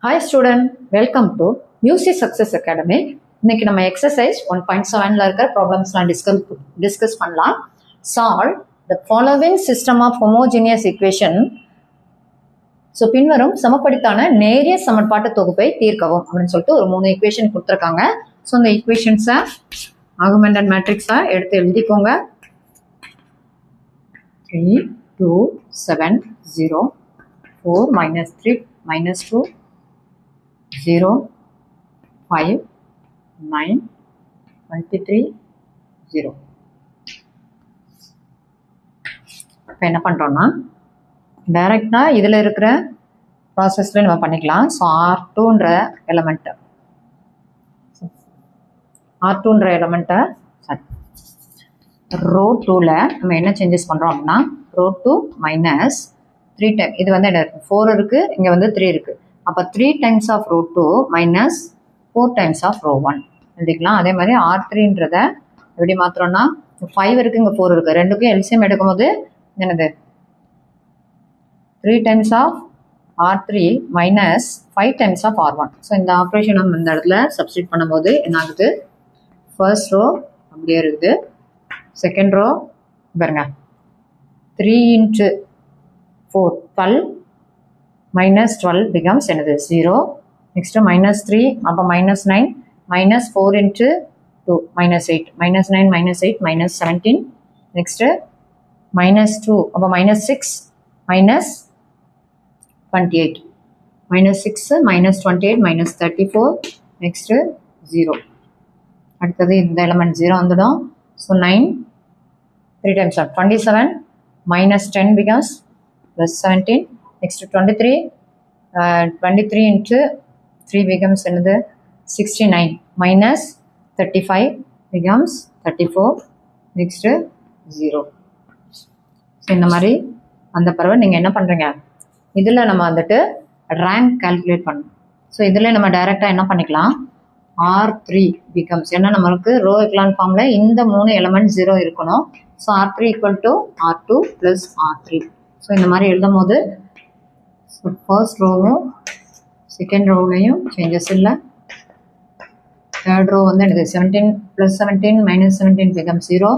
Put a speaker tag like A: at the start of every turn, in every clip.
A: Hi student, welcome to UC Success Academy. இன்னைக்கு நம்ம exercise 1.7ல இருக்க problemsலாம் discuss பண்ணலாம். Solve the following system of homogeneous equation. So பின்வரும் சமப்படுத்தான நேரிய சமன்பாட்டு தொகுப்பை தீர்க்கவும் அப்படின்னு சொல்லிட்டு ஒரு 3 equation கொடுத்திருக்காங்க. So இந்த equations-ஐ augmented matrix-ஐ எடுத்து எழுதிக்கோங்க. 3 2 7 0 4 minus 3 minus 2 0 5 9 23 0. இப்போ என்ன பண்ணுறோன்னா டைரெக்டாக இதில் இருக்கிற ப்ராசஸில் நம்ம பண்ணிக்கலாம். ஸோ R2ன்ற எலமெண்ட்டை ரோ 2ல் நம்ம என்ன சேஞ்சஸ் பண்ணுறோம் அப்படின்னா ரோ 2 மைனஸ் 3 டைம் இது வந்து என்ன இருக்குது 4 இருக்குது, இங்கே வந்து 3 இருக்குது. அப்போ 3 times of row 2 minus 4 times of row 1 எழுதிக்கலாம். அதே மாதிரி R3ன்றதை எப்படி மாற்றுறோன்னா 5 இருக்குது, இங்கே 4 இருக்குது, ரெண்டுக்கும் எல்சிஎம் எடுக்கும்போது என்னது 3 times of R3 minus 5 times of R1. So இந்த ஆப்ரேஷன் நம்ம இந்த இடத்துல சப்ஸ்டியூட் பண்ணும்போது என்ன ஆகுது, ஃபர்ஸ்ட் ரோ அப்படியே இருக்குது, செகண்ட் ரோ பாருங்க 3 into 4 12 minus 12 becomes another 0. Next minus 3, அப்போ minus 9, minus 4 into 2, minus 8, minus 9, minus 8, minus 17. Next minus 2, அப்போ minus 6, minus 28, minus 6, minus 28, minus 34. Next 0. அடுத்தது இந்த element 0 வந்துடும். So 9, 3 times of 27, minus 10 becomes plus 17. Next 23, 23 into 3 becomes another 69, minus 35 becomes 34. Next 0. So இந்த மாதிரி அந்த பறவை நீங்கள் என்ன பண்ணுறீங்க, இதில் நம்ம வந்துட்டு ரேங்க் கால்குலேட் பண்ணணும். ஸோ இதில் நம்ம டைரெக்டாக என்ன பண்ணிக்கலாம், R3 becomes ஏன்னா நம்மளுக்கு ரோ எக்லான் ஃபார்மில் இந்த 3 எலமெண்ட் 0 இருக்கணும். So R3 equal to R2 plus R3. So இந்த மாதிரி எழுதும் போது ஸோ ஃபர்ஸ்ட் ரோவும் செகண்ட் ரோவுலையும் சேஞ்சஸ் இல்லை. தேர்ட் ரோ வந்து எனக்கு 17 plus 17 minus 17 become 0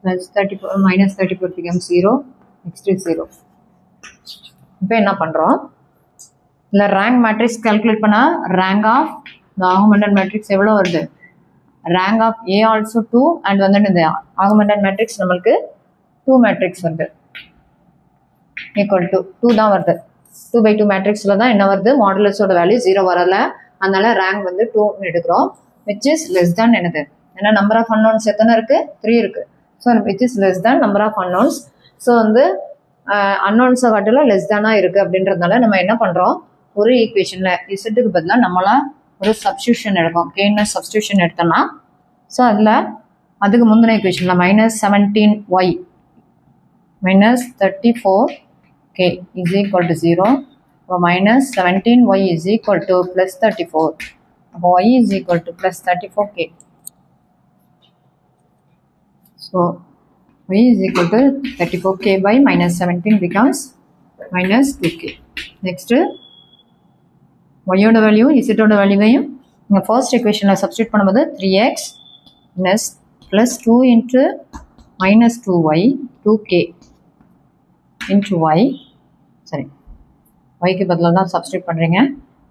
A: plus 34 minus 34 become 0. Next 0. இப்போ என்ன பண்ணுறோம், இல்லை ரேங்க் மேட்ரிக்ஸ் கால்குலேட் பண்ணால் ரேங்க் ஆஃப் இந்த ஆகுமெண்டட் மேட்ரிக்ஸ் எவ்வளோ வருது, rank of A also 2 and வந்து இந்த ஆகுமெண்டட் மேட்ரிக்ஸ் நம்மளுக்கு 2 மேட்ரிக்ஸ் வருது ஈக்குவல் டு 2 தான் வருது. 2/2 மேட்ரிக்ஸில் தான் என்ன வருது, மாடுலஸோட வேல்யூ 0 வரல, அதனால ரேங்க் வந்து 2 எடுக்கிறோம். விச் இஸ் லெஸ் தேன் என்னது, ஏன்னா நம்பர் ஆஃப் அன்னோன்ஸ் எத்தனை இருக்குது, 3 இருக்குது. So which is less than number of unknowns. So வந்து அன்னோன்ஸை காட்டிலும் லெஸ் தேனாக இருக்குது அப்படின்றதுனால நம்ம என்ன பண்ணுறோம், ஒரு ஈக்குவேஷனில் இசட்டுக்கு பதிலாக நம்மளாம் ஒரு சப்ஸ்டியூஷன் எடுக்கும், கேன்னு சப்ஸ்டியூஷன் எடுத்தோம்னா ஸோ அதில் அதுக்கு முந்தின ஈக்குவேஷனில் minus 17y minus 34k is equal to 0. So minus 17y is equal to plus 34. So y is equal to plus 34k. So y is equal to 34k by minus 17 becomes minus 2k. Next y ஓட value z ஓட வேல்யூவையும் இங்கே first equationல substitute பண்ணும்போது 3x plus 2 into minus 2y 2k into y, சரி yக்கு பதிலாக தான் substitute பண்ணுறீங்க.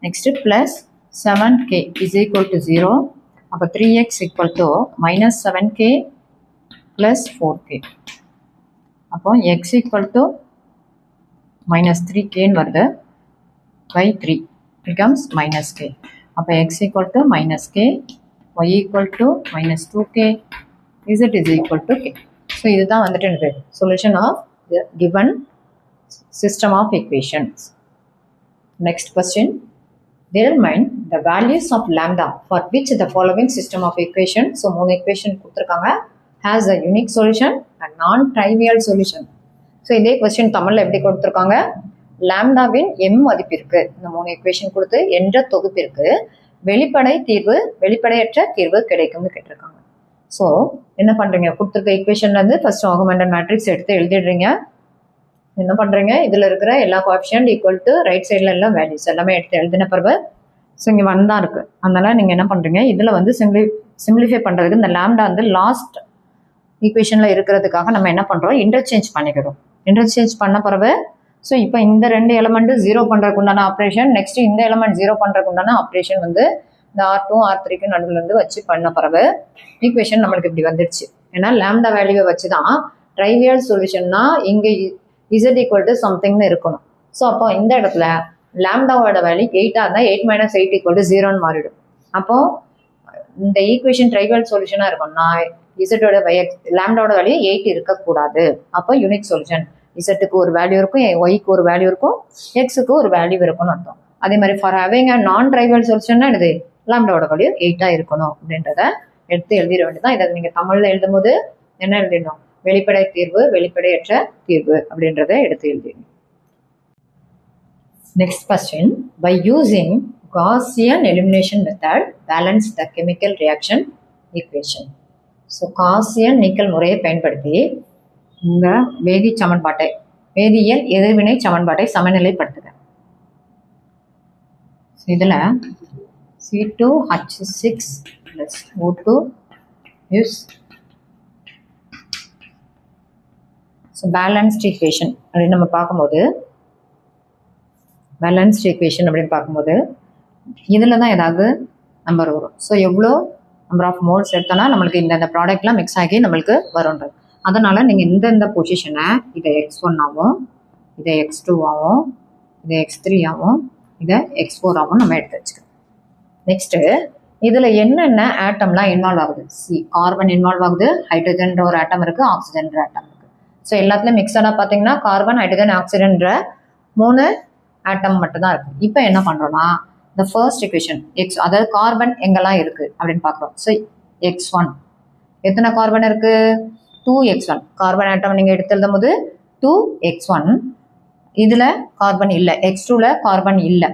A: Next plus 7k is equal to 0. அப்போ 3x equal to minus 7k plus 4k. அப்போ x ஈக்குவல் டு மைனஸ் 3kன்னு வருது பை 3 பிகம்ஸ் மைனஸ் k. அப்போ x equal to minus k, y equal to minus 2k, z is equal to k. So இதுதான் வந்துட்டு எனக்கு solution of the given system of equations. Next question, determine the values of lambda for which the following system of equation. So 3 equation கொடுத்திருக்காங்க, has a unique solution and non-trivial solution. So இதே question தமிழில் எப்படி கொடுத்துருக்காங்க, லாம்டாவின் மதிப்பிற்கு இந்த 3 equation கொடுத்து என்ற தொகுப்பிற்கு வெளிப்படை தீர்வு வெளிப்படையற்ற தீர்வு கிடைக்கும்னு கேட்டிருக்காங்க. ஸோ என்ன பண்ணுறீங்க, கொடுத்துருக்க ஈக்குவேஷன்லேருந்து ஃபர்ஸ்ட் ஆகுமெண்டட் மேட்ரிக்ஸ் எடுத்து எழுதிடுறீங்க. என்ன பண்ணுறீங்க, இதில் இருக்கிற எல்லா கோஎஃபிஷியன்ட் ஈக்குவல் டு ரைட் சைடில் எல்லாம் வேல்யூஸ் எல்லாமே எடுத்து எழுதின பிறகு ஸோ இங்கே 1 தான் இருக்குது. அதனால் நீங்கள் என்ன பண்ணுறீங்க, இதில் வந்து சிம்பிளிஃபை பண்ணுறதுக்கு இந்த லாம்டா வந்து லாஸ்ட் ஈக்குவேஷனில் இருக்கிறதுக்காக நம்ம என்ன பண்ணுறோம், இன்டர்சேஞ்ச் பண்ணிக்கிறோம். இன்டர்சேஞ்ச் பண்ண பிறகு ஸோ இப்போ இந்த 2 எலமெண்ட்டு 0 பண்ணுறதுக்கு உண்டான ஆப்ரேஷன், நெக்ஸ்ட்டு இந்த எலமெண்ட் 0 பண்ணுறதுக்கு உண்டான ஆப்ரேஷன் வந்து இந்த R2 R3க்கு நடுவில் வச்சு பண்ண பிறகு ஈக்குவேஷன் நம்மளுக்கு இப்படி வந்துடுச்சு. ஏன்னா லாம்டா வேல்யூவை வச்சு தான் ட்ரைவியல் சொல்யூஷன்னா இங்கே Z ஈக்குவல் டு சம்திங்னு இருக்கணும். ஸோ அப்போ இந்த இடத்துல லாம்டாவோட வேல்யூ 8ஆக இருந்தால் 8 - 8 ஈக்குவல் டு 0ன்னு மாறிடும். அப்போது இந்த ஈக்குவேஷன் ட்ரைவியல் சொல்யூஷனாக இருக்கும்னா இசட்டோட லாம்டாவோட வேல்யூ 8 இருக்கக்கூடாது. அப்போ யூனிக் சொல்யூஷன், இசட்டுக்கு ஒரு வேல்யூ இருக்கும், ஒய்க்கு ஒரு வேல்யூ இருக்கும், எக்ஸுக்கு ஒரு வேல்யூ இருக்கும்னு அர்த்தம். அதே மாதிரி ஃபார் ஹேவிங் அ நான் ட்ரைவியல் சொல்யூஷன்னா என்னது, லாம்டாவோட வேல்யூ 8ஆக இருக்கணும் அப்படின்றத எடுத்து எழுதிட வேண்டியதான். இதை நீங்கள் தமிழில் எழுதும் போது என்ன எழுதிடணும், வெளிப்படை தீர்வு வெளிப்படையற்ற தீர்வு அப்படின்றத எடுத்து எழுதிடணும். Next question, by using Gaussian elimination method balance the chemical reaction equation. So Gaussian நீக்கல் முறையை பயன்படுத்தி இந்த வேதியியல் எதிர்வினை சமன்பாட்டை சமநிலைப்படுத்துக. இதில் C2H6 plus O2 is balanced equation அப்படின்னு நம்ம பார்க்கும்போது இதில் தான் ஏதாவது நம்பர் வரும். ஸோ எவ்வளோ நம்பர் ஆஃப் மோல்ஸ் எடுத்தோன்னா நம்மளுக்கு இந்த ப்ராடக்ட்லாம் மிக்ஸ் ஆகி நம்மளுக்கு வரும்ன்றது. அதனால் நீங்கள் இந்த பொசிஷனை இதை X1 ஆகும், இதை X2 ஆகும், இதை X3 ஆகும், இதை X4 ஆகும் நம்ம எடுத்து வச்சுக்கோம். நெக்ஸ்ட்டு இதில் என்னென்ன ஆட்டம்லாம் இன்வால்வ் ஆகுது, கார்பன் இன்வால்வ் ஆகுது, ஹைட்ரஜன்ற ஒரு ஆட்டம் இருக்குது, ஆக்சிஜன்ற ஆட்டம் இருக்குது. ஸோ எல்லாத்துலேயும் மிக்சடாக பார்த்தீங்கன்னா கார்பன் ஹைட்ரஜன் ஆக்சிஜன்ற 3 ஆட்டம் மட்டும்தான் இருக்குது. இப்போ என்ன பண்ணுறோன்னா இந்த ஃபர்ஸ்ட் இக்குவேஷன் அதாவது கார்பன் எங்கெல்லாம் இருக்குது அப்படின்னு பார்க்குறோம். ஸோ X1 எத்தனை கார்பன் இருக்குது, 2X1 கார்பன் ஆட்டம் நீங்கள் எடுத்து எழுதும் போது 2X1, இதில் கார்பன் இல்லை, X2ல கார்பன் இல்லை.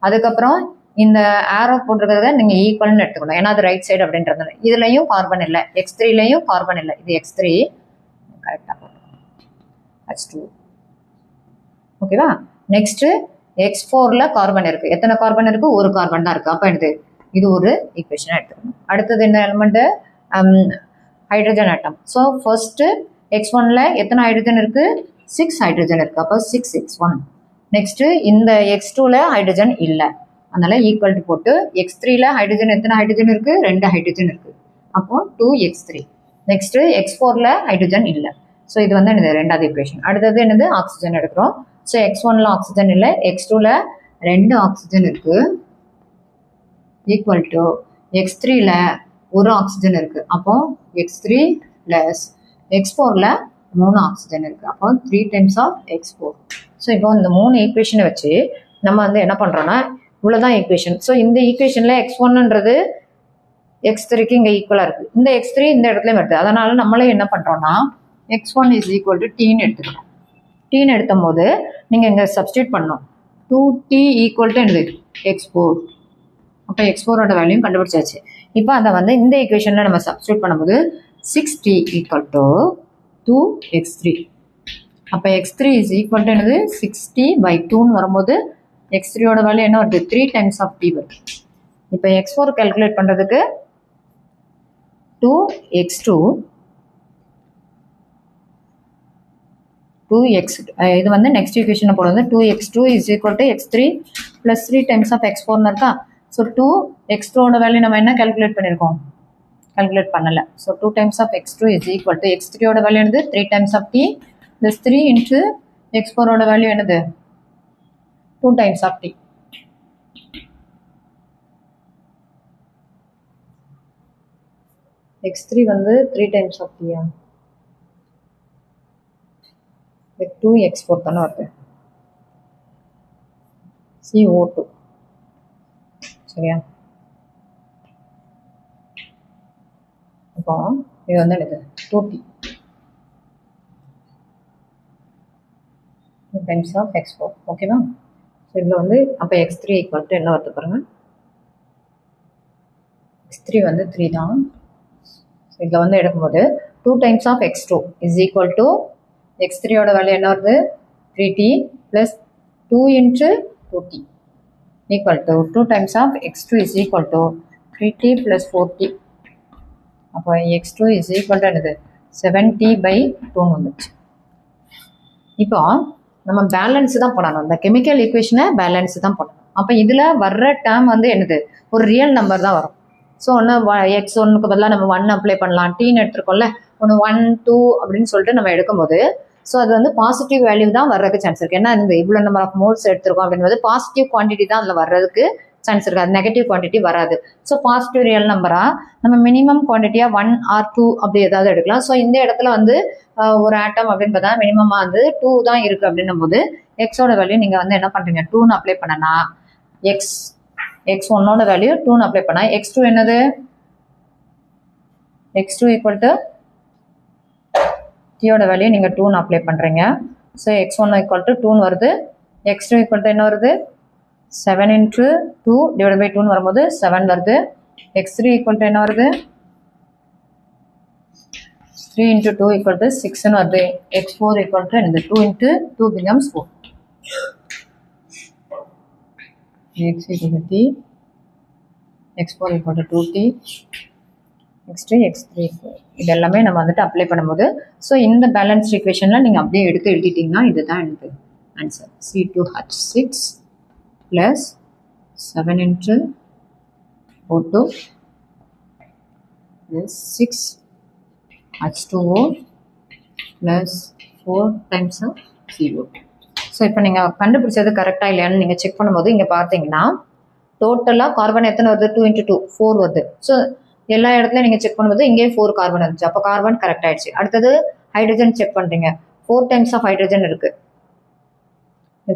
A: அதுக்கப்புறம் இந்த ஆரோ போட்டிருக்கிறத நீங்கள் ஈக்குவல்னு எடுத்துக்கணும், ஏன்னா அது ரைட் சைடு அப்படின்றது. இதுலையும் கார்பன் இல்லை, X3லையும் கார்பன் இல்லை, இது X3 கரெக்டாக H2 ஓகேவா. நெக்ஸ்ட்டு X4ல கார்பன் இருக்குது, எத்தனை கார்பன் இருக்குது, ஒரு கார்பன் தான் இருக்குது. அப்போ என்னது, இது ஒரு ஈக்குவேஷனாக எடுத்துக்கணும். அடுத்தது என்ன element, hydrogen atom. So first X1ல எத்தனை ஹைட்ரஜன் இருக்குது, 6 ஹைட்ரஜன் இருக்குது, அப்போ 6X1. நெக்ஸ்ட்டு இந்த X2ல ஹைட்ரஜன் இல்லை, அதனால் ஈக்குவல் டு போட்டு X3ல ஹைட்ரஜன் எத்தனை ஹைட்ரஜன் இருக்குது, 2 ஹைட்ரஜன் இருக்குது, அப்போது 2X3. நெக்ஸ்ட்டு X4ல ஹைட்ரஜன் இல்லை. ஸோ இது வந்து என்னது ரெண்டாவது ஈக்குவேஷன். அடுத்தது என்னது, ஆக்சிஜன் எடுக்கிறோம். ஸோ X1ல ஆக்சிஜன் இல்லை, X2ல 2 ஆக்சிஜன் இருக்குது, ஈக்குவல் டு X3ல 1 ஆக்சிஜன் இருக்குது, அப்போ X3 ப்ளஸ் X4ல 3 ஆக்சிஜன் இருக்குது, அப்போ 3 டைம்ஸ் ஆஃப் X4. ஸோ இப்போ இந்த 3 ஈக்குவேஷனை வச்சு நம்ம வந்து என்ன பண்ணுறோன்னா இவ்வளோதான் ஈக்குவேஷன். ஸோ இந்த ஈக்குவேஷனில் X1ன்றது X3க்கு இங்கே ஈக்குவலாக இருக்குது, இந்த X3 இந்த இடத்துலையும் வருது. அதனால் நம்மளே என்ன பண்ணுறோன்னா X1 இஸ் ஈக்குவல் டு Tன்னு எடுத்துக்கணும். Tன்னு எடுத்தும் போது நீங்கள் இங்கே சப்ஸ்டியூட் பண்ணணும், 2T ஈக்குவல் டு என்னது X4. அப்போ X4ஓட வேல்யூயும் கண்டுபிடிச்சாச்சு. இப்போ அதை வந்து இந்த ஈக்குவேஷனில் நம்ம சப்ஸ்டியூட் பண்ணும்போது 6T ஈக்குவல் டு 2X3. அப்போ X3 இஸ் ஈக்குவல் டு என்னது 6T/2ன்னு வரும்போது X3ஓட வேல்யூ என்ன வருது, 3 டைம்ஸ் ஆஃப் T வருது. இப்போ X4 கால்குலேட் பண்ணுறதுக்கு 2X2 இது வந்து நெக்ஸ்ட் ஈக்குவேஷனை போடுறது 2X2 is equal to X3 plus 3 times of X4ன்னு இருக்கா. ஸோ 2X2ஓட வேல்யூ நம்ம என்ன கால்குலேட் பண்ணியிருக்கோம், கால்குலேட் பண்ணலை. So 2 times of X2 is equal to X3ஓட வேல்யூ என்னது 3 times of T plus 3 into X4ஓட வேல்யூ என்னது 2 டைம்ஸ் ஆஃப் T. X3 வந்து 3 டைம்ஸ் ஆஃப் T, 2X4 தானே வருது, CO2 சரியா. இப்போ இது வந்து என்னது 2T 2 டைம்ஸ் ஆஃப் X4 ஓகேவா. ஸோ இதில் வந்து அப்போ X3 ஈக்குவல் டு என்ன வருது பாருங்கள், X3 வந்து 3 தான். ஸோ இதில் வந்து எடுக்கும்போது 2 times of X2 is equal to X3ஓட வேல்யூ என்ன வருது 3t plus 2 into 2t equal to 2 times of x2 is equal to 3t plus 4t. அப்போ x2 is equal to என்னது 7t by 2 வந்துச்சு. இப்போ நம்ம பேலன்ஸ் தான் போடணும், இந்த கெமிக்கல் ஈக்குவேஷனை பேலன்ஸ் தான் போடணும். அப்போ இதில் வர்ற டேர்ம் வந்து என்னது ஒரு ரியல் நம்பர் தான் வரும். ஸோ ஒன்று எக்ஸ் ஒன்றுக்கு பதிலாக நம்ம 1 அப்ளை பண்ணலாம். டீன்னு எடுத்துருக்கோம்ல, ஒன்று 1 2 அப்படின்னு சொல்லிட்டு நம்ம எடுக்கும்போது ஸோ அது வந்து பாசிட்டிவ் வேல்யூ தான் வர்றதுக்கு சான்ஸ் இருக்குது. ஏன்னா இந்த இவ்வளோ நம்பர் ஆஃப் மோல்ஸ் எடுத்துருக்கோம் அப்படின்றது பாசிட்டிவ் குவான்டிட்டி தான் அதில் வர்றதுக்கு சான்ஸ் இருக்குது, அது நெகட்டிவ் குவான்டிட்டி வராது. ஸோ பாசிட்டிவ் ரியல் நம்பராக நம்ம மினிமம் குவான்டிட்டியாக 1 or 2 அப்படி ஏதாவது எடுக்கலாம். ஸோ இந்த இடத்துல வந்து ஒரு ஆட்டம் அப்படின்னு பார்த்தா மினிமமாக வந்து 2 தான் இருக்குது அப்படின்னும் போது எக்ஸோட வேல்யூ நீங்கள் வந்து என்ன பண்ணுறீங்க 2ன்னு அப்ளை பண்ணனா எக்ஸ் ஒன்னோட வேல்யூ 2ன்னு அப்ளை பண்ணால் x2 என்னது x2 ஈக்குவல் டு டீயோட வேல்யூ நீங்கள் 2ன்னு அப்ளை பண்ணுறீங்க. ஸோ x1 ஈக்குவல் டு 2ன்னு வருது, x2 ஈக்குவல் டு என்ன வருது 7 into 2 divided by 2ன்னு வரும்போது 7 வருது. x3 ஈக்குவல் டு என்ன வருது 3 into 2 equal to 6ன்னு வருது. x4 equal to என்னது 2 into 2 becomes 4. x equal to t, x4 equal to 2t, x3 x3 இது எல்லாமே நம்ம வந்துட்டு அப்ளை பண்ணும்போது ஸோ இந்த பேலன்ஸ் ஈக்குவேஷனில் நீங்கள் அப்படியே எடுத்து எழுதிட்டிங்கன்னா இதுதான் எனக்கு answer. C2H6 plus 7 into O2 plus 6 H2O plus 4 times of CO2. So இப்போ நீங்கள் கண்டுபிடிச்சது கரெக்டாக இல்லையான்னு நீங்கள் செக் பண்ணும்போது இங்கே பார்த்தீங்கன்னா டோட்டலாக கார்பன் எத்தனை வருது 2 into 2 4 வருது. ஸோ எல்லா இடத்துலையும் நீங்கள் செக் பண்ணும்போது இங்கே 4 கார்பன் இருந்துச்சு, அப்போ கார்பன் கரெக்ட் ஆயிடுச்சு. அடுத்தது ஹைட்ரஜன் செக் பண்ணுறீங்க, 4 times ஆஃப் ஹைட்ரஜன் இருக்குது,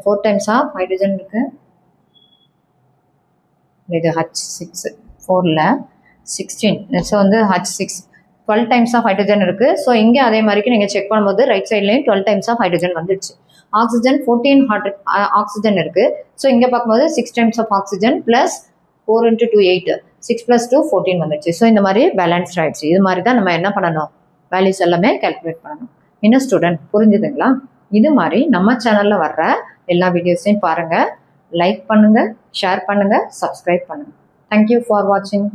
A: 4 times ஆஃப் ஹைட்ரஜன் இருக்குது. இது H6 4ல் 16, ஸோ வந்து H6 12 times ஆஃப் ஹைட்ரஜன் இருக்குது. ஸோ இங்கே அதே மாதிரிக்கு நீங்கள் செக் பண்ணும்போது ரைட் சைட்லேயும் 12 times ஆஃப் ஹைட்ரஜன் வந்துடுச்சு. ஆக்சிஜன் 14 ஆக்சிஜன் இருக்குது. ஸோ இங்கே பார்க்கும்போது 6 times of oxygen plus 4 into 2 8, 6 plus 2 14 வந்துடுச்சு. ஸோ இந்த மாதிரி பேலன்ஸ்ட் ஆகிடுச்சு. இது மாதிரி தான் நம்ம என்ன பண்ணணும், வேல்யூஸ் எல்லாமே கேல்குலேட் பண்ணணும். இன்னும் ஸ்டூடெண்ட் புரிஞ்சுதுங்களா? இது மாதிரி நம்ம சேனலில் வர்ற எல்லா வீடியோஸையும் பாருங்கள், லைக் பண்ணுங்கள், ஷேர் பண்ணுங்கள், சப்ஸ்கிரைப் பண்ணுங்கள். தேங்க்யூ ஃபார் வாட்சிங்.